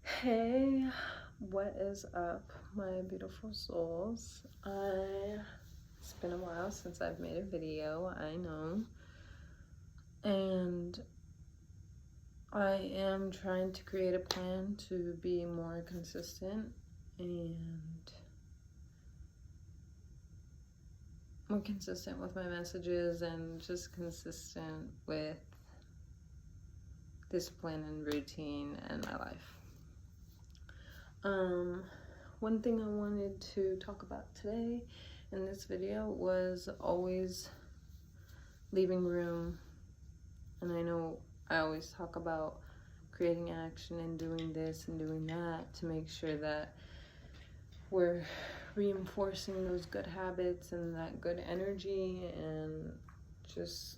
Hey, what is up, my beautiful souls? It's been a while since I've made a video, I know. And I am trying to create a plan to be more consistent and more consistent with my messages and just consistent with discipline and routine in my life. One thing I wanted to talk about today in this video was always leaving room. And I know I always talk about creating action and doing this and doing that to make sure that we're reinforcing those good habits and that good energy and just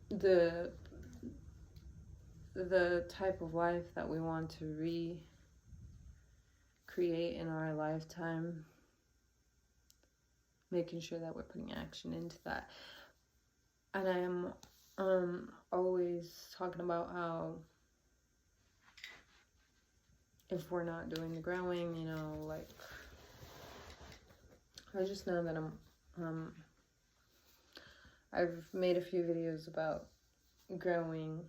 the type of life that we want to recreate in our lifetime, making sure that we're putting action into that. And I am always talking about how if we're not doing the growing, like, I just know that I've made a few videos about growing,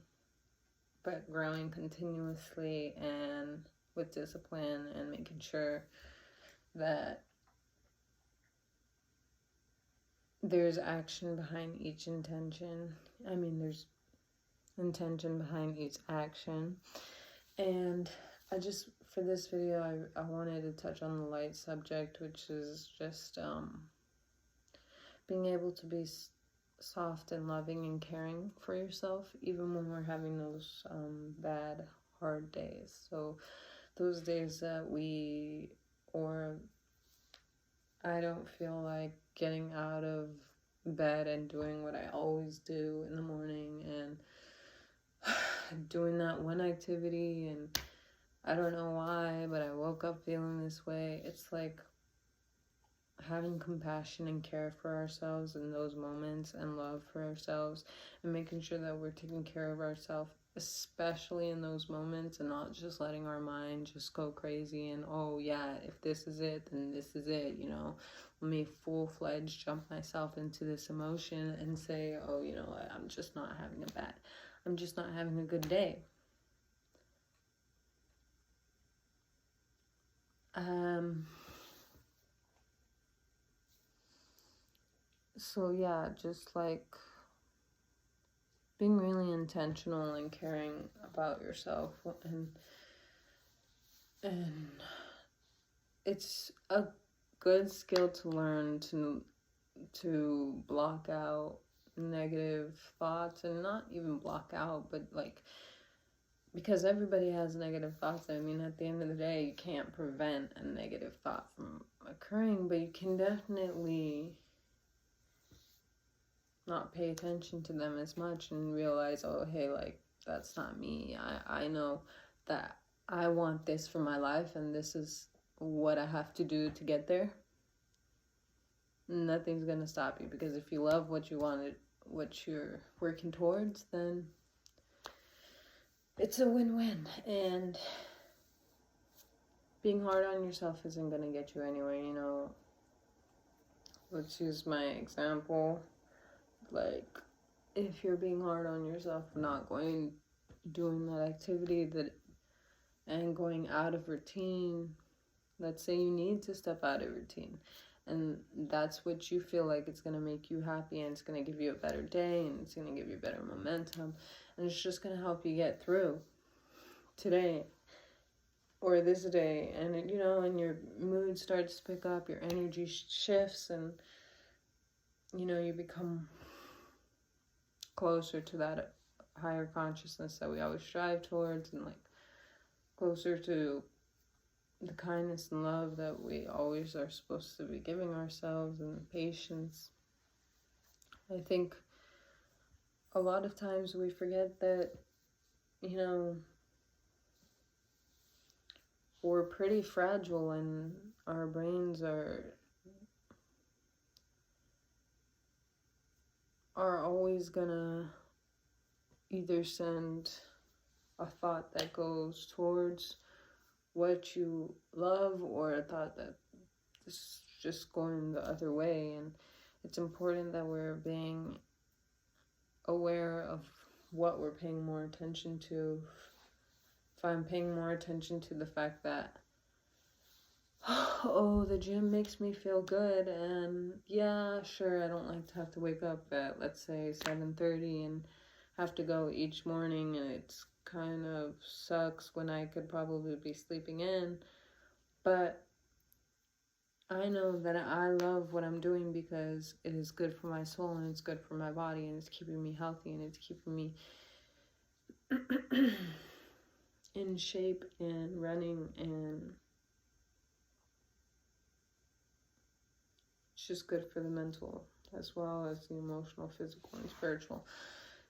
but growing continuously and with discipline and making sure that there's action behind each intention. I mean, there's intention behind each action. And I just, for this video, I wanted to touch on the light subject, which is just being able to be soft and loving and caring for yourself, even when we're having those bad, hard days. So those days that I don't feel like getting out of bed and doing what I always do in the morning and doing that one activity, and I don't know why, but I woke up feeling this way. It's like having compassion and care for ourselves in those moments and love for ourselves and making sure that we're taking care of ourselves, especially in those moments, and not just letting our mind just go crazy and, oh yeah, if this is it, then this is it, let me full-fledged jump myself into this emotion and say, oh, I'm just not having a good day. So yeah, just like being really intentional and caring about yourself, and it's a good skill to learn to block out negative thoughts, and not even block out, but like, because everybody has negative thoughts. I mean, at the end of the day, you can't prevent a negative thought from occurring, but you can definitely not pay attention to them as much and realize, oh, hey, like, that's not me. I know that I want this for my life, and this is what I have to do to get there. Nothing's gonna stop you, because if you love what you wanted, what you're working towards, then it's a win-win. And being hard on yourself isn't gonna get you anywhere. Let's use my example. Like, if you're being hard on yourself for not doing that activity and going out of routine, let's say you need to step out of routine, and that's what you feel like it's going to make you happy, and it's going to give you a better day, and it's going to give you better momentum, and it's just going to help you get through today or this day, and and your mood starts to pick up, your energy shifts, and you become closer to that higher consciousness that we always strive towards, and like closer to the kindness and love that we always are supposed to be giving ourselves, and the patience. I think a lot of times we forget that, we're pretty fragile, and our brains are always gonna either send a thought that goes towards what you love, or a thought that is just going the other way. And it's important that we're being aware of what we're paying more attention to. If I'm paying more attention to the fact that, oh, the gym makes me feel good, and yeah, sure, I don't like to have to wake up at, let's say, 7:30 and have to go each morning, and it's kind of sucks when I could probably be sleeping in, but I know that I love what I'm doing because it is good for my soul, and it's good for my body, and it's keeping me healthy, and it's keeping me in shape and running, and it's just good for the mental as well as the emotional, physical, and spiritual.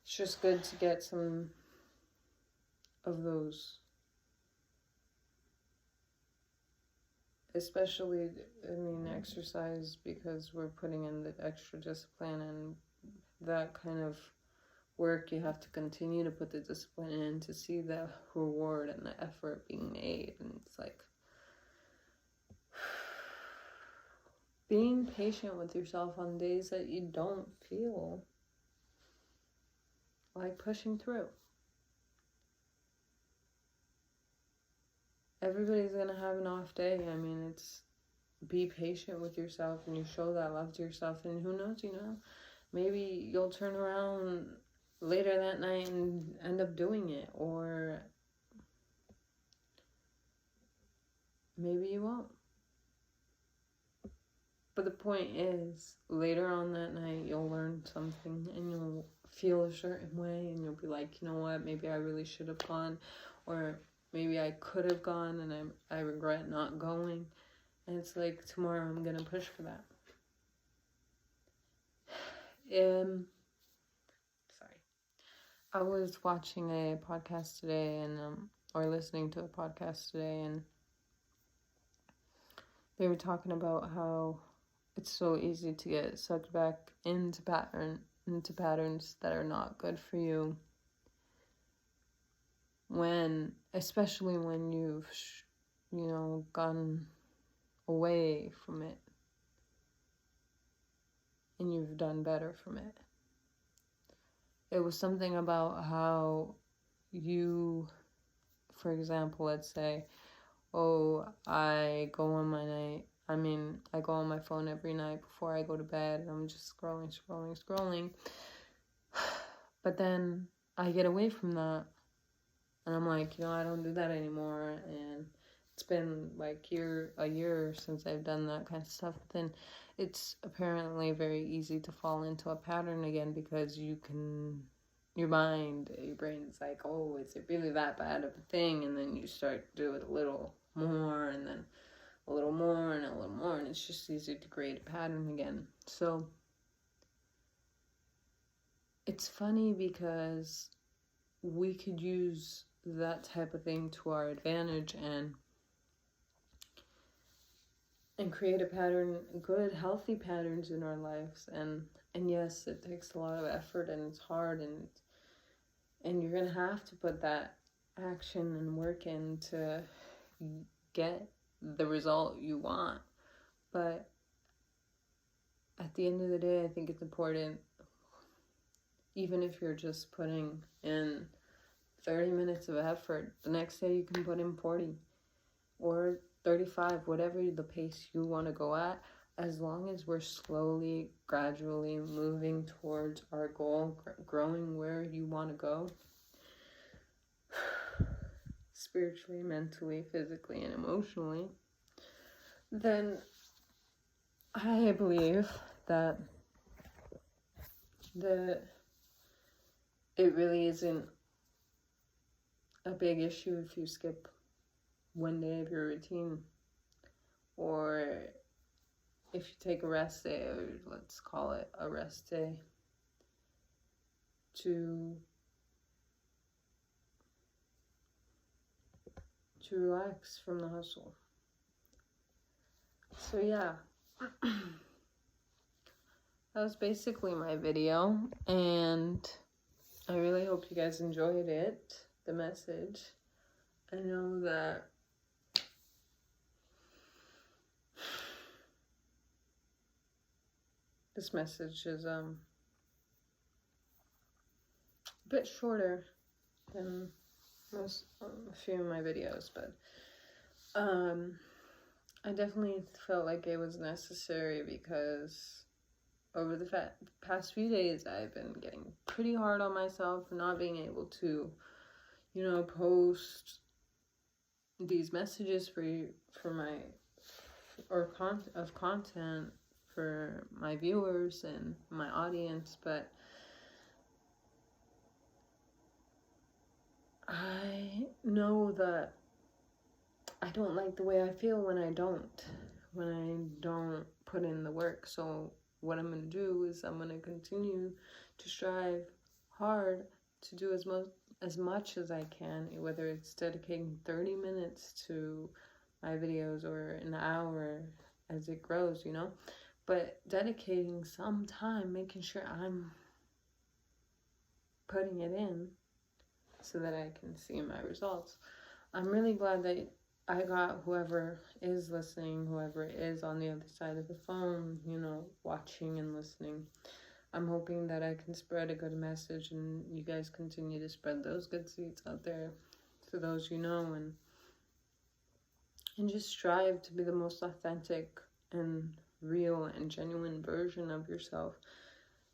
It's just good to get some of those, especially, exercise, because we're putting in the extra discipline, and that kind of work, you have to continue to put the discipline in to see the reward and the effort being made. And it's like being patient with yourself on days that you don't feel like pushing through. Everybody's gonna have an off day. It's be patient with yourself, and you show that love to yourself, and who knows, maybe you'll turn around later that night and end up doing it, or maybe you won't. But the point is, later on that night, you'll learn something, and you'll feel a certain way, and you'll be like, you know what, maybe I really should have gone, or maybe I could have gone, and I regret not going. And it's like, tomorrow I'm gonna push for that. Sorry. I was watching a podcast today, or listening to a podcast today, and they were talking about how it's so easy to get sucked back into patterns that are not good for you, especially when you've gone away from it and you've done better from it. It was something about how you, for example, let's say, I go on my phone every night before I go to bed, and I'm just scrolling. But then I get away from that, and I'm like, I don't do that anymore. And it's been like a year since I've done that kind of stuff. But then it's apparently very easy to fall into a pattern again, because your brain's like, oh, is it really that bad of a thing? And then you start to do it a little more, and then a little more, and a little more, and it's just easy to create a pattern again. So it's funny because we could use that type of thing to our advantage and create a pattern, good, healthy patterns in our lives. And yes, it takes a lot of effort, and it's hard, and you're gonna have to put that action and work in to get the result you want. But at the end of the day, I think it's important, even if you're just putting in 30 minutes of effort, the next day you can put in 40 or 35, whatever the pace you want to go at, as long as we're slowly, gradually moving towards our goal, growing where you want to go, spiritually, mentally, physically, and emotionally, then I believe that it really isn't a big issue if you skip one day of your routine, or if you take a rest day, or let's call it a rest day, to relax from the hustle. So yeah, that was basically my video, and I really hope you guys enjoyed it. the message. I know that this message is a bit shorter than most a few of my videos, but I definitely felt like it was necessary because over the past few days I've been getting pretty hard on myself for not being able to, you know, post these messages for my content for my viewers and my audience, but I know that I don't like the way I feel when I don't put in the work. So what I'm going to do is I'm going to continue to strive hard to do as much as I can, whether it's dedicating 30 minutes to my videos or an hour as it grows, you know, but dedicating some time, making sure I'm putting it in so that I can see my results. I'm really glad that I got whoever is listening, whoever is on the other side of the phone, you know, watching and listening. I'm hoping that I can spread a good message and you guys continue to spread those good seeds out there to those you know, and just strive to be the most authentic and real and genuine version of yourself,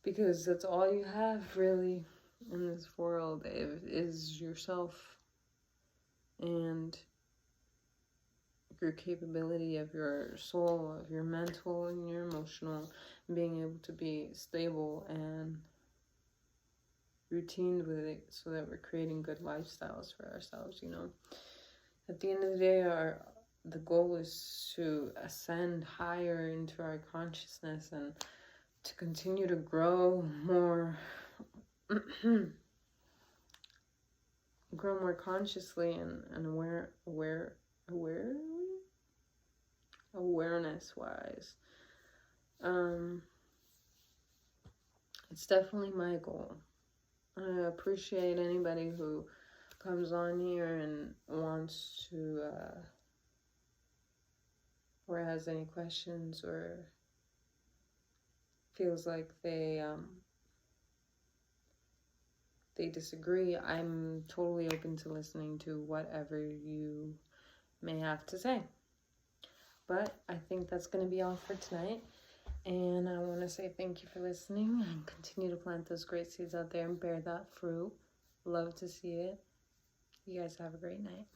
because that's all you have really in this world is yourself and your capability of your soul, of your mental and your emotional, being able to be stable and routined with it so that we're creating good lifestyles for ourselves, you know. At the end of the day, the goal is to ascend higher into our consciousness and to continue to grow more grow more consciously and awareness wise. It's definitely my goal. I appreciate anybody who comes on here and wants to or has any questions or feels like they disagree. I'm totally open to listening to whatever you may have to say. But I think that's going to be all for tonight. And I want to say thank you for listening and continue to plant those great seeds out there and bear that fruit. Love to see it. You guys have a great night.